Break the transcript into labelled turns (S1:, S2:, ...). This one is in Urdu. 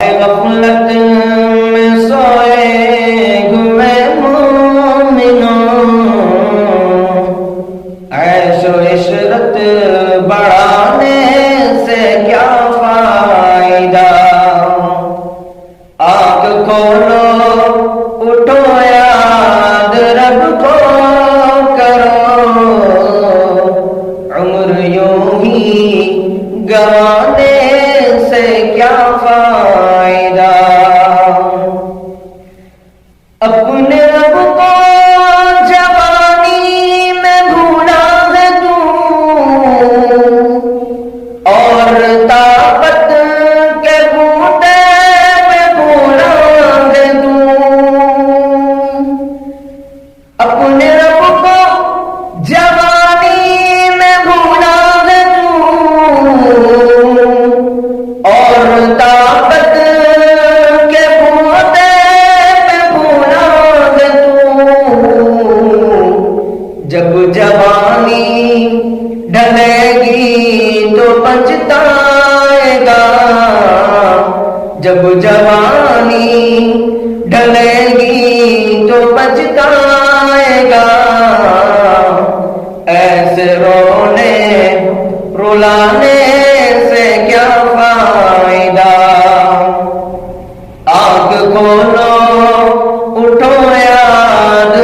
S1: غفلت میں سوئے ہوئے مومنوں، عیش و عشرت بڑھانے سے کیا فائدہ؟ آنکھ کھولو اٹھو یاد رب کو کرو، عمر یوں ہی گوانے سے کیا فائدہ؟ اپنے رب کو جوانی میں بھولا ہے تو، اور طاقت کے بوتے میں بھولا ہے تو، اپنے رب کو جوانی میں بھولا ہے تو، اور طاقت کے بوتے میں بھولا ہے تو، جب جوانی ڈھلے گی تو پچھتائے گا، جب جوانی ڈھلے گی تو پچھتائے گا، ایسے رونے رلانے سے کیا فائدہ؟ آنکھ کھولو اٹھو یاد